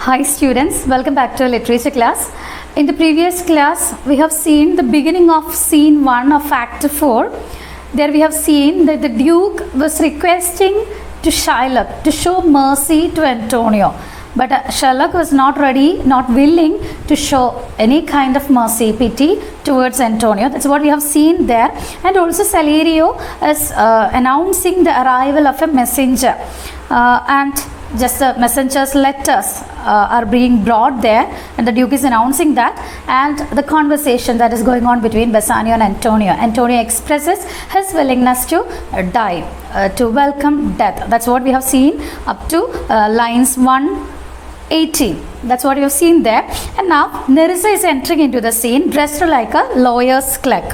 Hi students, welcome back to our literature class. In the previous class, we have seen the beginning of scene 1 of Act 4. There we have seen that the Duke was requesting to Shylock to show mercy to Antonio. But Shylock was not ready, not willing to show any kind of mercy, pity towards Antonio. That's what we have seen there. And also Salerio is announcing the arrival of a messenger. And just the messenger's letters are being brought there, and the Duke is announcing that, and the conversation that is going on between Bassanio and Antonio. Antonio expresses his willingness to die, to welcome death. That's what we have seen up to lines 118. That's what you have seen there. And now Nerissa is entering into the scene dressed like a lawyer's clerk.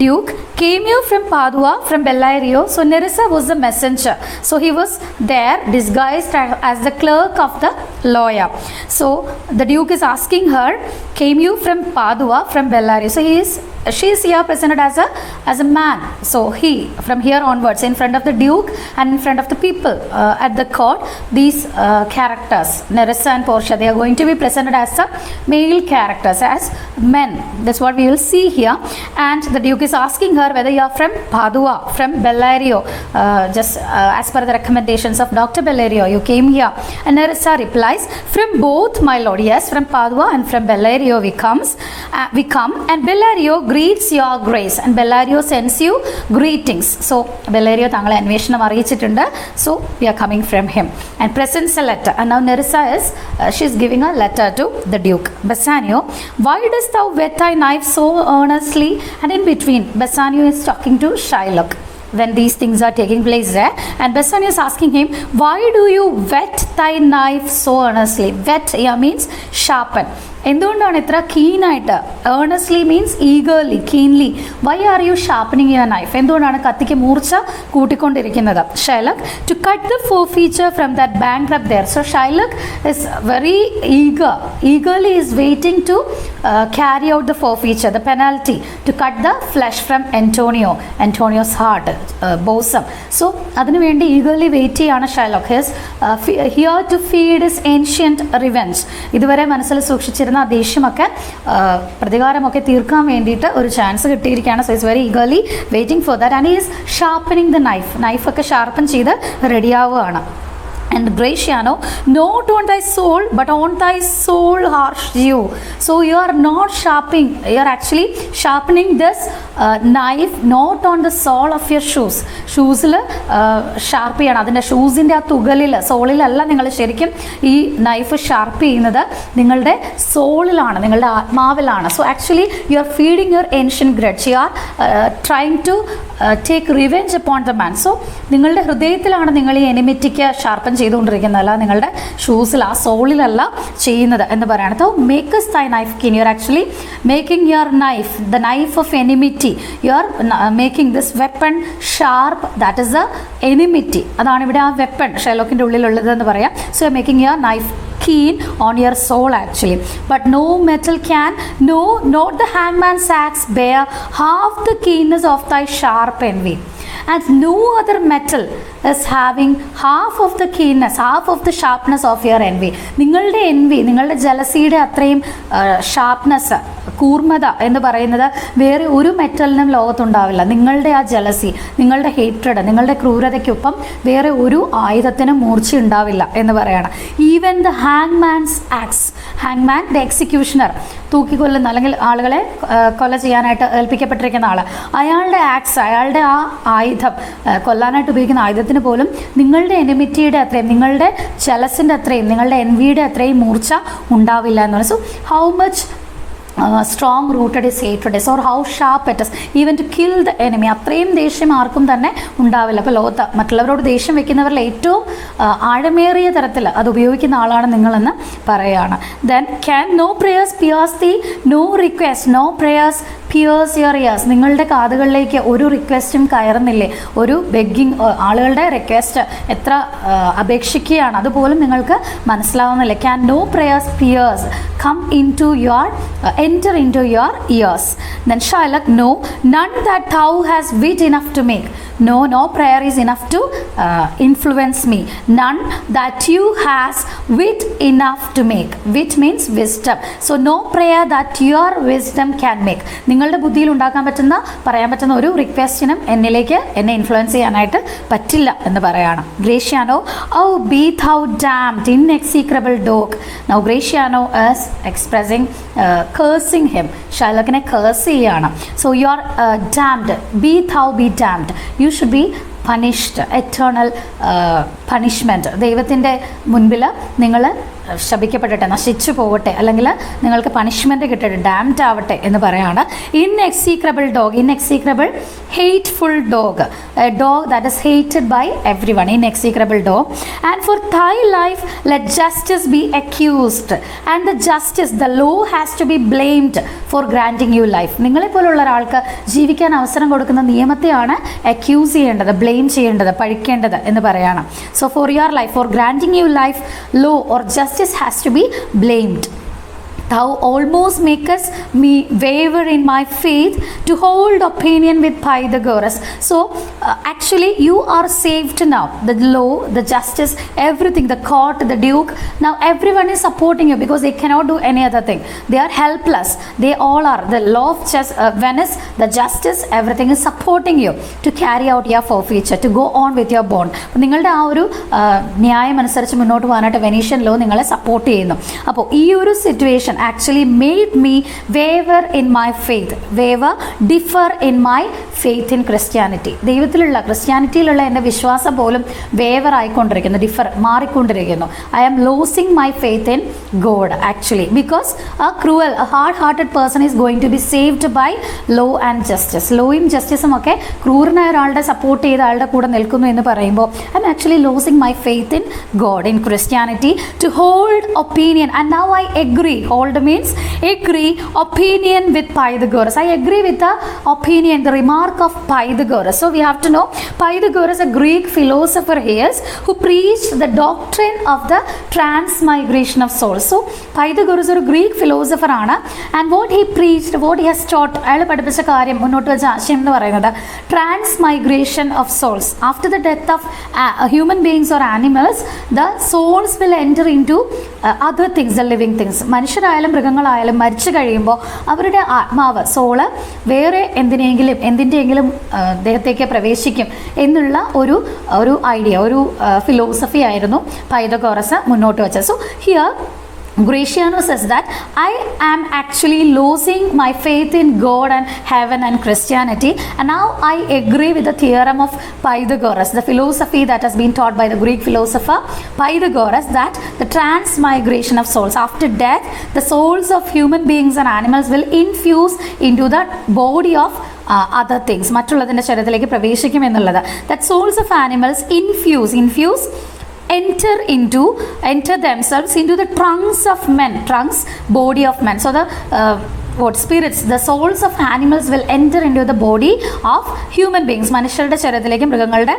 Duke came here from Padua, from Bellario. So Nerissa was the messenger. So he was there disguised as the clerk of the lawyer. So the Duke is asking her, came you from Padua, from Bellario? So she is here presented as a man. So he, from here onwards, in front of the Duke and in front of the people at the court, these characters, Nerissa and Portia, they are going to be presented as the male characters, as men. That's what we will see here. And the Duke is asking her whether you are from Padua, from Bellario, just as per the recommendations of Dr. Bellario, you came here. And Nerissa replies, from both, my lord. Yes, from Padua and from Bellario we come, and Bellario greets your grace, and Bellario sends you greetings. So Bellario tangale anveshanam ariyichittunde, so we are coming from him and presents a letter. And now Nerissa is she is giving a letter to the Duke. Bassanio, why dost thou whet thy knife so earnestly? And in between, Bassanio is talking to Shylock when these things are taking place there, and Bassanio is asking him, why do you whet thy knife so earnestly? Whet here means sharpen. എന്തുകൊണ്ടാണ് ഇത്ര കീനായിട്ട്? Earnestly means eagerly, keenly. Why are you sharpening your knife? എന്തുകൊണ്ടാണ് കത്തിക്ക് മൂർച്ച കൂട്ടിക്കൊണ്ടിരിക്കുന്നത്? Shylock, to cut the forfeiture from that bankrupt there. So Shylock is very eagerly is waiting to carry out the forfeiture, the penalty, to cut the flesh from Antonio's heart, bosom. So അതിനു വേണ്ടി eagerly wait ചെയ്യാണ് Shylock. His here to feed his ancient revenge. ഇതുവരെ മനസ്സിൽ സൂക്ഷിച്ചിരുന്ന ആ ദേഷ്യമൊക്കെ പ്രതികാരമൊക്കെ തീർക്കാൻ വേണ്ടിയിട്ട് ഒരു ചാൻസ് കിട്ടിയിരിക്കുകയാണ്. So is very eagerly waiting for that, and is sharpening the നൈഫൊക്കെ ഷാർപ്പൻ ചെയ്ത് റെഡിയാവുകയാണ്. And Graciano, not on thy soul, but on thy soul harsh you. So you are not sharpening, you are actually sharpening this knife not on the sole of your shoes. ഷൂസിൽ sharp ചെയ്യണം. അതിൻ്റെ ഷൂസിൻ്റെ ആ തുകലിൽ, സോളിലല്ല നിങ്ങൾ ശരിക്കും ഈ knife sharp ചെയ്യുന്നത്, നിങ്ങളുടെ സോളിലാണ്, നിങ്ങളുടെ ആത്മാവിലാണ്. So actually you are feeding your ancient grudge. You are trying to take revenge upon the man. So നിങ്ങളുടെ ഹൃദയത്തിലാണ് നിങ്ങൾ ഈ എനിമിറ്റിക്ക് ഷാർപ്പൻ ചെയ്തുകൊണ്ടിരിക്കുന്നതല്ല, നിങ്ങളുടെ ഷൂസിൽ, ആ സോളിലല്ല ചെയ്യുന്നത് എന്ന് പറയണത്. Makers thy knife keen. You are actually making your knife, the knife of enmity. You are making this weapon sharp, that is the enmity. അതാണ് ഇവിടെ ആ വെപ്പൺ ഷൈലോക്കിൻ്റെ ഉള്ളിലുള്ളത് എന്ന് പറയാം. So you are making your knife keen on your soul actually. But no metal can, no, not the hangman's axe bear half the keenness of thy sharp envy. And no other metal is having half of the keenness, half of the sharpness of your envy. നിങ്ങളുടെ envy, നിങ്ങളുടെ ജലസിയുടെ അത്രയും sharpness, കൂർമ്മത എന്ന് പറയുന്നത് വേറെ ഒരു മെറ്റലിനും ലോകത്തുണ്ടാവില്ല. നിങ്ങളുടെ ആ jealousy, നിങ്ങളുടെ ഹേറ്റ്രഡ്, നിങ്ങളുടെ ക്രൂരതയ്ക്കൊപ്പം വേറെ ഒരു ആയുധത്തിനും മൂർച്ച ഉണ്ടാവില്ല എന്ന് പറയണം. ഈവൻ ദ ഹാങ്മാൻസ് ആക്സ്, ഹാങ്മാൻ ദ എക്സിക്യൂഷണർ, തൂക്കിക്കൊല്ലുന്ന അല്ലെങ്കിൽ ആളുകളെ കൊല ചെയ്യാനായിട്ട് ഏൽപ്പിക്കപ്പെട്ടിരിക്കുന്ന ആൾ, അയാളുടെ ആക്സ്, അയാളുടെ ആ ആയുധം, കൊല്ലാനായിട്ട് ഉപയോഗിക്കുന്ന ആയുധത്തിന് പോലും നിങ്ങളുടെ എനിമിറ്റിയുടെ അത്രയും, നിങ്ങളുടെ ജലസിൻ്റെ അത്രയും, നിങ്ങളുടെ എൻവിയുടെ അത്രയും മൂർച്ച ഉണ്ടാവില്ല എന്ന് പറഞ്ഞു. So how much strong rooted is hatred is, or how sharp it is even to kill the enemy. അത്രയും ദേഷ്യം ആർക്കും തന്നെ ഉണ്ടാവില്ല. അപ്പോൾ ലോകത്ത് മറ്റുള്ളവരോട് ദേഷ്യം വെക്കുന്നവരിൽ ഏറ്റവും ആഴമേറിയ തരത്തിൽ അത് ഉപയോഗിക്കുന്ന ആളാണ് നിങ്ങളെന്ന് പറയുകയാണ്. Then can no prayers pierce thee, no request, no prayers pierce your ears. നിങ്ങളുടെ കാതുകളിലേക്ക് ഒരു റിക്വസ്റ്റും കയറുന്നില്ലേ? ഒരു ബെഗ്ഗിങ്, ആളുകളുടെ റിക്വസ്റ്റ് എത്ര അപേക്ഷിക്കുകയാണ്, അതുപോലും നിങ്ങൾക്ക് മനസ്സിലാവുന്നില്ല. Can no prayers pierce come into your enter into your ears? Then Shylock, no, none that thou hast wit enough to make. No prayer is enough to influence me. None that you has wit enough to make. Wit means wisdom. So no prayer that your wisdom can make. നിങ്ങളുടെ ബുദ്ധിയിൽ ഉണ്ടാക്കാൻ പറ്റുന്ന പറയാൻ പറ്റുന്ന ഒരു റിക്വസ്റ്റിനും എന്നെ influence ചെയ്യാനായിട്ട് പറ്റില്ല എന്ന് പറയാണ്. ഗ്രേഷ്യാനോ, ഓ B thou damned inexecrable dog. Now Graciano is expressing cursing him. ഷൈലോക്കിനെ കേഴ്സ് ചെയ്യാണ്. So you are damned. Be thou be damned. You should be punished. Eternal punishment. ദൈവത്തിൻ്റെ മുൻപിൽ നിങ്ങൾ ശപിക്കപ്പെടട്ടെ, നശിച്ചു പോകട്ടെ, അല്ലെങ്കിൽ നിങ്ങൾക്ക് പണിഷ്മെൻറ്റ് കിട്ടട്ടെ, ഡാംഡ് ആവട്ടെ എന്ന് പറയാണ്. Inexecrable dog. Inexecrable hateful dog. A dog that is hated by everyone. Inexecrable dog. And for thy life let justice be accused and the justice, the law has to be blamed for granting you life. നിങ്ങളെപ്പോലുള്ള ഒരാൾക്ക് ജീവിക്കാൻ അവസരം കൊടുക്കുന്ന നിയമത്തെയാണ് accuse ചെയ്യേണ്ടത്, blame ചെയ്യേണ്ടത്, പഴിക്കേണ്ടത് എന്ന് പറയാണ്. So for your life, for granting you life, law or justice has to be blamed. Thou almost makest me waver in my faith to hold opinion with Pythagoras. So actually you are saved now. The law, the justice, everything, the court, the duke, now everyone is supporting you because they cannot do any other thing. They are helpless. They all are. The law of Venice, the justice, everything is supporting you to carry out your forfeiture, to go on with your bond. നിങ്ങളുടെ ആ ഒരു ന്യായം അനുസരിച്ച് മുന്നോട്ട് പോകാനായിട്ട് Venetian law നിങ്ങളെ support ചെയ്യുന്നു. അപ്പോൾ ഈ ഒരു situation actually made me waver in my faith. Waver, differ in my faith in Christianity. ദൈവത്തിലുള്ള ക്രിസ്ത്യാനിറ്റിയിലുള്ള എൻ്റെ വിശ്വാസം പോലും വേവർ ആയിക്കൊണ്ടിരിക്കുന്നു, ഡിഫർ മാറിക്കൊണ്ടിരിക്കുന്നു. I am losing my faith in God actually because a hard-hearted person is going to be saved by law and justice. ലോയും ജസ്റ്റിസും ഒക്കെ ക്രൂരനായ ഒരാളുടെ support ചെയ്ത ആളുടെ കൂടെ നിൽക്കുന്നു എന്ന് പറയുമ്പോൾ I am actually losing my faith in God, in Christianity, to hold opinion. And now I agree. Hold means agree opinion with Pythagoras. I agree with the opinion, the remark of Pythagoras. So we have to know Pythagoras, a Greek philosopher he is, who preached the doctrine of the transmigration of souls. So Pythagoras ഒരു Greek philosopher ആണ്. And what he preached, what he has taught, അയാൾ പഠിപ്പിച്ച കാര്യം, മുന്നോട്ട് വെച്ച ആശയം എന്ന് പറയുന്നത് transmigration of souls. After the death of human beings or animals, the souls will enter into other things, the living things. മനുഷ്യരായാലും മൃഗങ്ങളായാലും മരിച്ചു കഴിയുമ്പോൾ അവരുടെ ആത്മാവ്, സോള് വേറെ എന്തിൻ്റെയെങ്കിലും ദേഹത്തേക്ക് പ്രവേശിക്കും എന്നുള്ള ഒരു ഐഡിയ, ഒരു ഫിലോസഫി ആയിരുന്നു പൈതഗോറസ് മുന്നോട്ട് വെച്ചത്. So here Graciano says that I am actually losing my faith in God and heaven and Christianity, and now I agree with the theorem of Pythagoras, the philosophy that has been taught by the Greek philosopher Pythagoras, that the transmigration of souls, after death the souls of human beings and animals will infuse into the body of other things, മറ്റുള്ളതിൻ്റെ ശരീരത്തിലേക്ക് പ്രവേശിക്കും എന്നുള്ളത്. That souls of animals infuse enter themselves into the trunks of men, body of men. So the spirits, the souls of animals will enter into the body of human beings. മനുഷ്യരുടെ ശരീരത്തിലേക്ക് മൃഗങ്ങളുടെ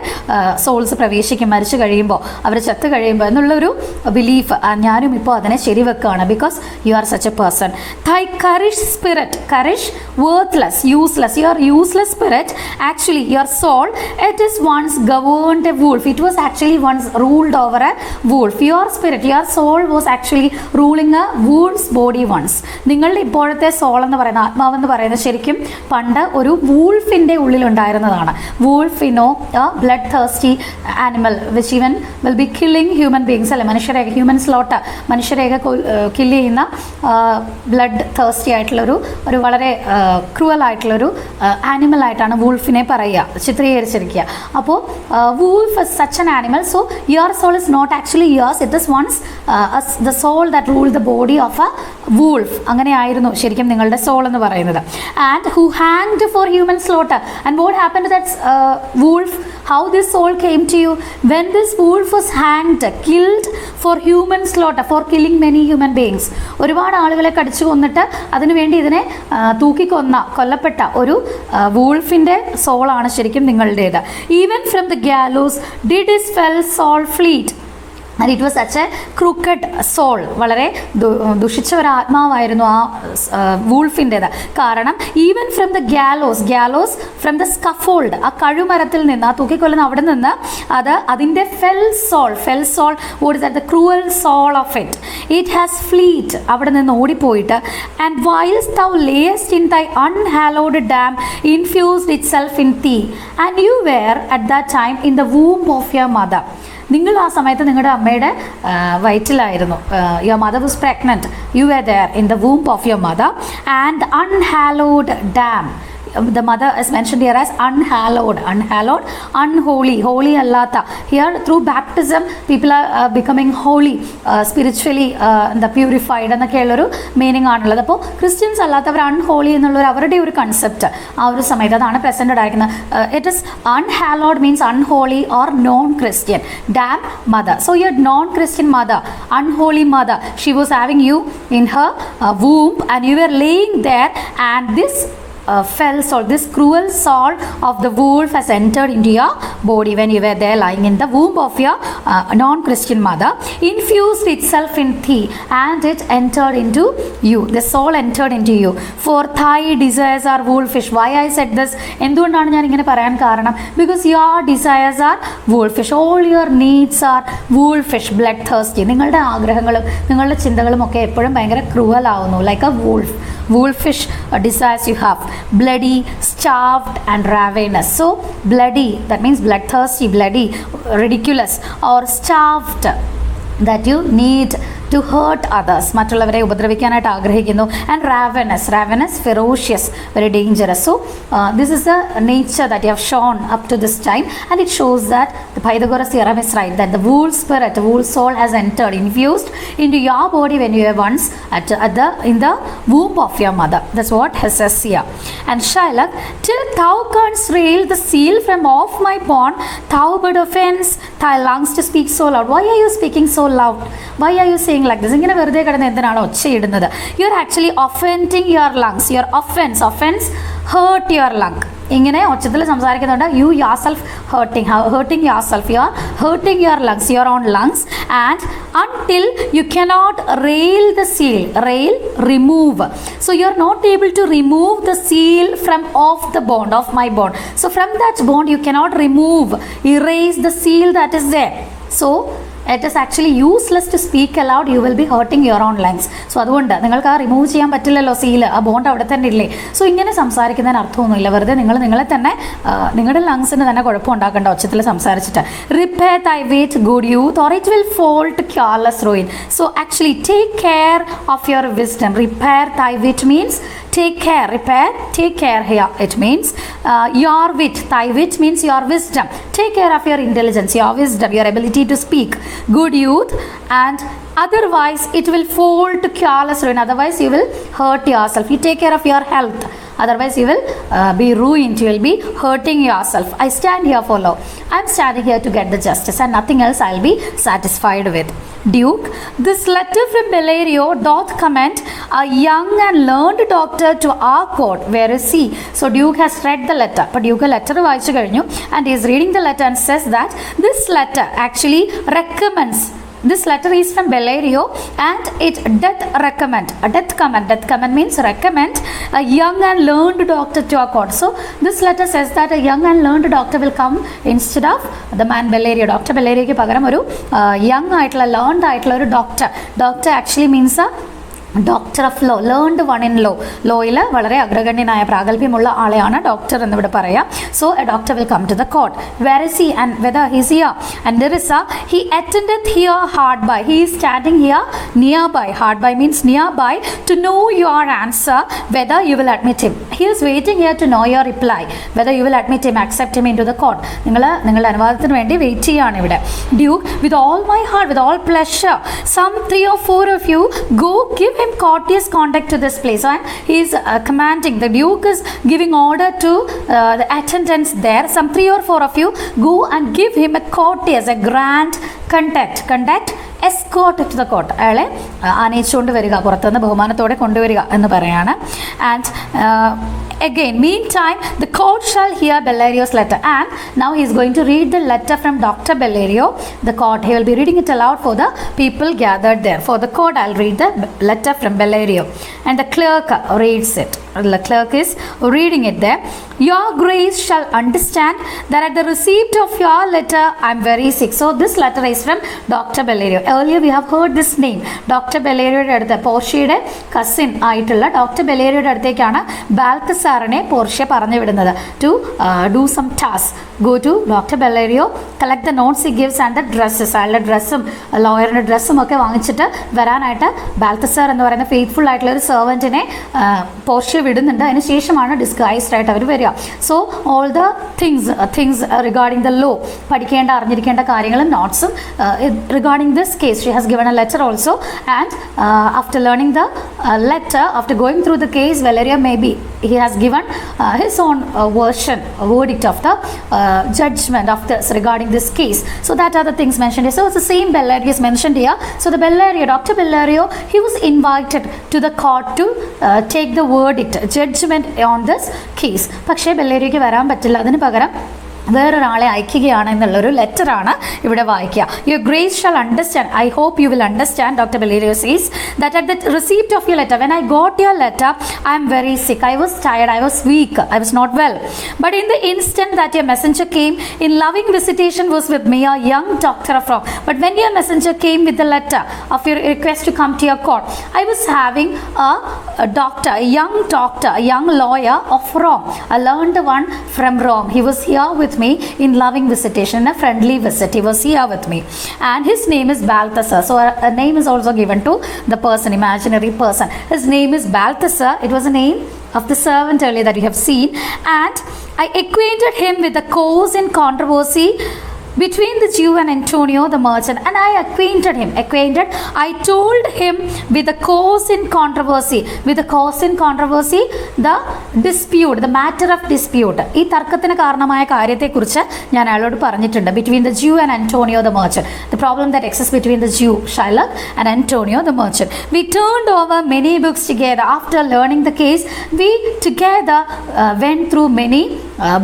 souls പ്രവേശിക്കും മരിച്ചു കഴിയുമ്പോൾ, അവർ ചത്ത് കഴിയുമ്പോൾ എന്നുള്ളൊരു belief ഞാനും ഇപ്പോൾ അതിനെ ശരിവെക്കുകയാണ്. Because you are such a person. Thy courage spirit, courage worthless, useless, your useless spirit, actually your soul, it is once governed a wolf. It was actually once ruled over a wolf. Your spirit, your soul was actually ruling a wolf's body once. നിങ്ങളുടെ ഇപ്പോഴത്തെ soul എന്ന് പറയുന്ന, ആത്മാവെന്ന് പറയുന്നത് ശരിക്കും പണ്ട് ഒരു വൂൾഫിൻ്റെ ഉള്ളിലുണ്ടായിരുന്നതാണ്. Wolf, bloodthirsty animal which even will be killing human beings, അല്ലെ മനുഷ്യരെയൊക്കെ, ഹ്യൂമൻ സ്ലോട്ടർ, മനുഷ്യരെയൊക്കെ കില്ല് ചെയ്യുന്ന ബ്ലഡ് തേഴ്സ്റ്റി ആയിട്ടുള്ളൊരു വളരെ ക്രൂവൽ ആയിട്ടുള്ളൊരു ആനിമലായിട്ടാണ് വൂൾഫിനെ പറയുക, ചിത്രീകരിച്ചിരിക്കുക. അപ്പോൾ wolf is such an animal. So your soul is not actually yours, it is once the soul that rule the body of a wolf. അങ്ങനെയായിരുന്നു ശരിക്കും നിങ്ങളുടെ സോൾ എന്ന് പറയുന്നത്. And who hanged for human slaughter. And what happened to that wolf? How this soul came to you? When this wolf was hanged, killed for human slaughter, for killing many human beings. ഒരുപാട് ആളുകളെ കടിച്ചു കൊന്നിട്ട് അതിനുവേണ്ടി ഇതിനെ കൊല്ലപ്പെട്ട ഒരു വൂൾഫിൻ്റെ സോളാണ് ശരിക്കും നിങ്ങളുടേത്. Even from the gallows did his fell soul fleet. And it was such a crooked soul. വളരെ ദുഷിച്ച ഒരാത്മാവായിരുന്നു ആ വൂൾഫിൻ്റേത്. കാരണം even from the gallows from the scaffold, ആ കഴുമരത്തിൽ നിന്ന്, ആ തൂക്കിക്കൊല്ലുന്ന അവിടെ നിന്ന്, അതിൻ്റെ fell soul what is that, the cruel soul of it has fleet, അവിടെ നിന്ന് ഓടിപ്പോയിട്ട്. And whiles thou layest in thy unhallowed dam infused itself in thee, and you were at that time in the womb of your mother. നിങ്ങൾ ആ സമയത്ത് നിങ്ങളുടെ അമ്മയുടെ വയറ്റിലായിരുന്നു. Your mother was pregnant, you are there in the womb of your mother. And unhallowed dam, the mother is mentioned here as unhallowed, unholy, holy allata. Here through baptism people are becoming holy, spiritually purified എന്നൊക്കെയുള്ളൊരു meaning ആണുള്ളത്. അപ്പോൾ Christians അല്ലാത്തവർ unholy എന്നുള്ളൊരു അവരുടെ ഒരു concept ആ ഒരു സമയത്ത് അതാണ് പ്രസൻറ്റഡ് ആയിരിക്കുന്നത്. It is unhallowed means unholy or non Christian. Dam mother, so your non Christian mother, unholy mother, she was having you in her womb and you were laying there, and this fell soul, this cruel soul of the wolf has entered into your body when you were there lying in the womb of your non-Christian mother, infused itself in thee, and it entered into you, the soul entered into you. For thy desires are wolfish. Why I said this, എന്തുകൊണ്ടാണ് ഞാൻ ഇങ്ങനെ പറയാൻ കാരണം, because your desires are wolfish, all your needs are wolfish, blood thirsty. നിങ്ങളുടെ ആഗ്രഹങ്ങളും നിങ്ങളുടെ ചിന്തകളും ഒക്കെ എപ്പോഴും ഭയങ്കര ക്രൂവൽ ആവുന്നു, like a wolfish desires you have. Bloody, starved and ravenous. So bloody, that means bloodthirsty, bloody, ridiculous, or starved, that you need to hurt others, മറ്റുള്ളവരെ ഉപദ്രവിക്കാനായിട്ട് ആഗ്രഹിക്കുന്നു. And ravenous, ferocious, very dangerous. So this is the nature that you have shown up to this time, and it shows that the Pythagoras theorem is right, that the wolf spirit, the wolf soul has entered, infused into your body when you were once in the womb of your mother. That's what he says here. And Shylock, till thou canst rail the seal from off my bone, thou but offends thy lungs to speak so loud. Why are you speaking so loud? Why are you saying like this? ഇങ്ങനെ വെറുതെ കിടന്ന് എന്തിനാണ് ഒച്ചയിടുന്നത്? You are actually offending your lungs. Your offence hurt your lung. ഇങ്ങനെ ഒച്ചത്തിൽ സംസാരിക്കുന്നുണ്ട്. You yourself hurting yourself, you are hurting your lungs, your own lungs. And until you cannot rail the seal, remove. So you are not able to remove the seal from off the bone, of my bone. So from that bone you cannot erase the seal that is there. So it is actually useless to speak aloud, you will be hurting your own lungs. So അതുകൊണ്ട് നിങ്ങൾക്ക് ആ remove ചെയ്യാൻ പറ്റില്ലല്ലോ seal, ആ bond അവിടെ തന്നെ ഇല്ലേ. So ഇങ്ങനെ സംസാരിക്കുന്നതിന് അർത്ഥമൊന്നുമില്ല, വെറുതെ നിങ്ങളെ തന്നെ നിങ്ങളുടെ ലങ്സിന് തന്നെ കുഴപ്പമുണ്ടാക്കേണ്ട ഒച്ചത്തിൽ സംസാരിച്ചിട്ട്. Repair thy wit good youth or it will fall to careless ruin. So actually take care of your wisdom. Repair thy wit means take care, take care here. It means your wit, thy wit means your wisdom. Take care of your intelligence, your wisdom, your ability to speak. Good youth, and otherwise it will fall to careless ruin. Otherwise you will hurt yourself. You take care of your health, otherwise you will be ruined, you will be hurting yourself. I stand here for law. I am standing here to get the justice, and nothing else I will be satisfied with. Duke, this letter from Bellerio doth commend a young and learned doctor to our court. Where is he? So Duke has read the letter. But Duke letter വായിച്ചു കഴിഞ്ഞു, and he is reading the letter and says that this letter actually recommends. This letter is from Bellerio, and it doth recommend. Death comment means recommend a young and learned doctor to our court. So this letter says that a young and learned doctor will come instead of the man Bellerio. Dr. Bellerioക്ക് പകരം ഒരു young ആയിട്ടുള്ള learned ആയിട്ടുള്ള ഒരു doctor actually means a doctor of law, learned one in law. ലോയിൽ വളരെ അഗ്രഗണ്യനായ പ്രാഗൽഭ്യമുള്ള ആളെയാണ് ഡോക്ടർ എന്നിവിടെ പറയാം. So a doctor will come to the court. Where is he and whether he's here? And there is he attended here hard by. He is standing here nearby. Hard by means nearby. To know your answer whether you will admit him. He is waiting here to know your reply whether you will admit him, accept him into the court. നിങ്ങളുടെ അനുവാദത്തിന് വേണ്ടി wait ചെയ്യുകയാണ് ഇവിടെ. Duke, with all my heart, with all pleasure, some 3 or 4 of you go give him courteous conduct to this place. And he is commanding, the Duke is giving order to the attendants there. Some 3 or 4 of you go and give him a courteous, a grand conduct, escort to the court. അയാളെ ആനയിച്ചുകൊണ്ട് വരിക, പുറത്തുനിന്ന് ബഹുമാനത്തോടെ കൊണ്ടുവരിക എന്ന് പറയാണ്. And again, meantime, the court shall hear Bellario's letter. And now he is going to read the letter from Dr. Bellario. The court, he will be reading it aloud for the people gathered there. For the court, I'll read the letter from Bellario. And the clerk reads it. The clerk is reading it there. Your Grace shall understand that at the receipt of your letter, I am very sick. So this letter is from Dr. Bellario. Earlier we have heard this name. Dr. Bellario അടുത്ത് പോർഷ്യയുടെ cousin ആയിട്ടുള്ള doctor ബെല്ലേരിയോയുടെ അടുത്തേക്കാണ് ബാൽത്തസാറിനെ Portia പറഞ്ഞു വിടുന്നത് to do some task. Go to doctor Bellario, collect the notes he gives and the dresses. അയാളുടെ ഡ്രസ്സും ലോയറിൻ്റെ ഡ്രസ്സും ഒക്കെ വാങ്ങിച്ചിട്ട് വരാനായിട്ട് ബാൽത്തസാർ എന്ന് പറയുന്ന ഫെയ്ത്ത്ഫുൾ ആയിട്ടുള്ള ഒരു സെർവൻറ്റിനെ പോർഷ്യ വിടുന്നുണ്ട്. അതിന് ശേഷമാണ് ഡിസ്ഗൈസ്ഡ് ആയിട്ട് അവർ വരിക. So all the things regarding the law, പഠിക്കേണ്ട അറിഞ്ഞിരിക്കേണ്ട കാര്യങ്ങളും നോട്ട്സും regarding this case she has given a letter also. And after learning the letter, after going through the case, Bellario maybe he has given his own verdict of the judgment of this regarding this case. So that are the things mentioned here. So it's the same Bellario is mentioned here. So the Bellario, Dr. Bellario, he was invited to the court to take the verdict, judgment on this case. പക്ഷേ ബെല്ലേരിയോയ്ക്ക് വരാൻ പറ്റില്ല. അതിന് പകരം വേറൊരാളെ അയക്കുകയാണ് എന്നുള്ളൊരു ലെറ്ററാണ് ഇവിടെ വായിക്കുക. Your grace shall understand, I hope you will understand, doctor Bellario sees that at the receipt of your letter, when I got your letter, I am very sick, I was tired, I was weak, I was not well. But in the instant that your messenger came in loving visitation was with me, a young doctor of Rome. But when your messenger came with the letter of your request to come to your court, I was having a doctor, a young lawyer of Rome, a learned one from Rome. He was here with me in loving visitation, a friendly visit. He was here with me, and his name is Balthasar. So a name is also given to the person, imaginary person. His name is Balthasar. It was a name of the servant earlier that you have seen. And I acquainted him with the cause in controversy between the Jew and Antonio the merchant, and I acquainted him. I told him with the cause in controversy. With the cause in controversy, the dispute, the matter of dispute. ഈ തർക്കത്തിന് കാരണമായ കാര്യത്തെക്കുറിച്ച് ഞാൻ അയാളോട് പറഞ്ഞിട്ടുണ്ട്. Between the Jew and Antonio the merchant. The problem that exists between the Jew, Shylock, and Antonio the merchant. We turned over many books together. After learning the case, we together went through many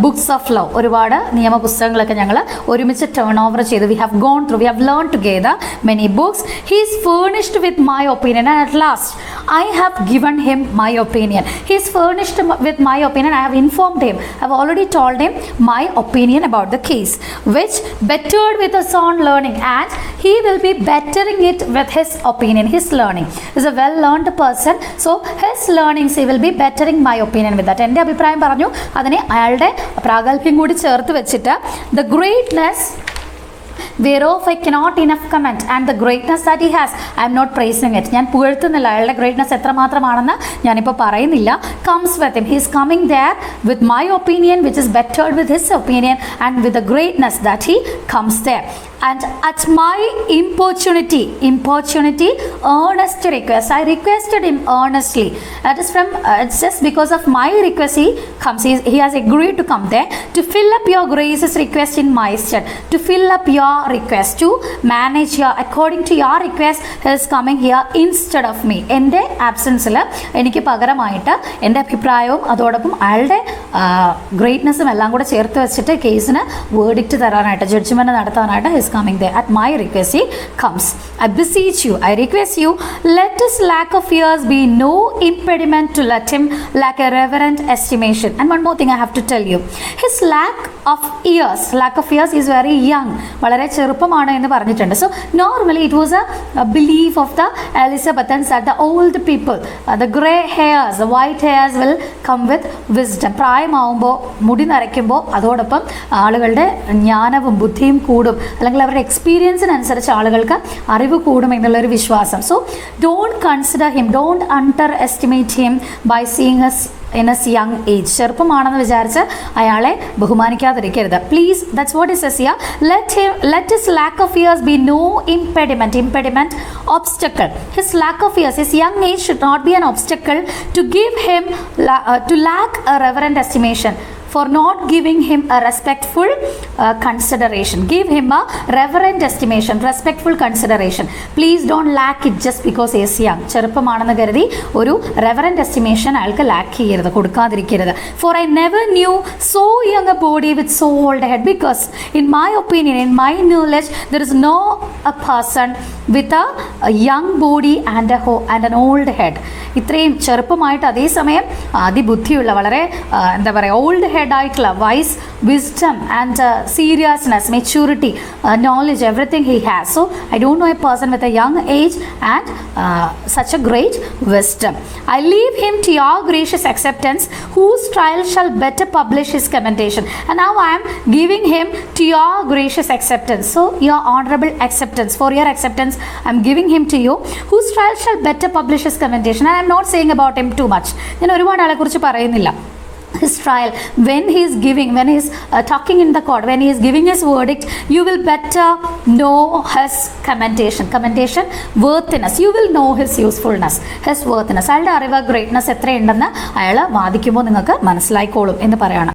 books of law. ഒരുപാട് നിയമപുസ്തകങ്ങളൊക്കെ ഞങ്ങൾ ഒരുമിച്ച് turn over ചെയ്തു. We have gone through, we have learned together many books. He is furnished with my opinion, and at last I have given him my opinion. He is furnished with my opinion. I have informed him, I have already told him my opinion about the case, which bettered with his own learning, and he will be bettering it with his opinion, his learning. He is a well learned person, so his learnings he will be bettering my opinion with that. എൻ്റെ അഭിപ്രായം പറഞ്ഞു, അതിനെ അയാളുടെ പ്രാഗൽഭ്യം കൂടി ചേർത്ത് വെച്ചിട്ട് the greatness whereof I cannot enough comment, and the greatness that he has, I am not praising it. ഞാൻ പുകഴ്ത്തുന്നില്ല, അയാളുടെ ഗ്രേറ്റ്നസ് എത്രമാത്രമാണെന്ന് ഞാനിപ്പോൾ പറയുന്നില്ല. comes with him, he is coming there with my opinion, which is bettered with his opinion, and with the greatness that he comes there. And at my importunity, earnest request, I requested him earnestly. That is from, it's just because of my request he comes. He has agreed to come there to fill up your grace's request in my stead, to fill up your request, to manage your, according to your request, he is coming here instead of me. എൻ്റെ ആബ്സെൻസിൽ എനിക്ക് പകരമായിട്ട് എൻ്റെ അഭിപ്രായവും അതോടൊപ്പം അയാളുടെ ഗ്രേറ്റ്നസ്സും എല്ലാം കൂടെ ചേർത്ത് വെച്ചിട്ട് കേസിന് വേർഡിക്റ്റ് തരാനായിട്ട്, ജഡ്ജ്മെൻറ്റ് നടത്താനായിട്ട് is coming there. At my request he comes. I beseech you, I request you, let his lack of years be no impediment to let him lack a reverent estimation. And one more thing I have to tell you, his lack of years is very young, വളരെ ചെറുപ്പമാണ് എന്ന് പറഞ്ഞിട്ടുണ്ട്. So normally it was a belief of the Elizabethans that the old people, the grey hairs, the white hairs will come with wisdom. പ്രായമാവുമ്പോൾ മുടി നരയ്ക്കുമ്പോൾ അതോടൊപ്പം ആളുകളുടെ ജ്ഞാനവും ബുദ്ധിയും കൂടും, അല്ലെങ്കിൽ അവരുടെ എക്സ്പീരിയൻസിനനുസരിച്ച് ആളുകൾക്ക് അറിവ് കൂടും എന്നുള്ളൊരു വിശ്വാസം. So don't consider him, don't underestimate him by seeing us in his young age. ചെറുപ്പമാണെന്ന് വിചാരിച്ച് അയാളെ ബഹുമാനിക്കാതിരിക്കരുത്. Please, that's what it says here. let his lack of years be no impediment, obstacle. His lack of years, his young age should not be an obstacle to give him to lack a reverent estimation, for not giving him a respectful consideration. Give him a reverent estimation, respectful consideration. Please don't lack it just because he is young. ചെറുപ്പമാണെന്ന് കരുതി ഒരു reverent estimation അയാൾക്ക് lack ചെയ്യരുത്, കൊടുക്കാതിരിക്കരുത്. For I never knew so young a body with so old a head, because in my opinion, in my knowledge, there is no a person with a young body and an old head. ഇത്രയും ചെറുപ്പമായിട്ട് അതേസമയം അതിബുദ്ധിയുള്ള വളരെ എന്താ പറയുക old head ആയിട്ടുള്ള wise wisdom and seriousness maturity knowledge everything he has. So I don't know a person with a young age and such a great wisdom. I leave him to your gracious acceptance, whose trial shall better publish his commendation. And now I am giving him to your gracious acceptance. So your honorable acceptance, for your acceptance I am giving him to you, whose trial shall better publish his commendation. And I am not saying about him too much. ഞാൻ ഒരുപാട് ആളെ കുറിച്ച് പറയുന്നില്ല. His trial, when he is giving, when he is talking in the court, when he is giving his verdict, you will better know his commendation, worthiness. You will know his usefulness, his worthiness. അയാളുടെ അറിവ് greatness എത്രയുണ്ടെന്ന് അയാൾ വാദിക്കുമ്പോൾ നിങ്ങൾക്ക് മനസ്സിലായിക്കോളും എന്ന് പറയാണ്.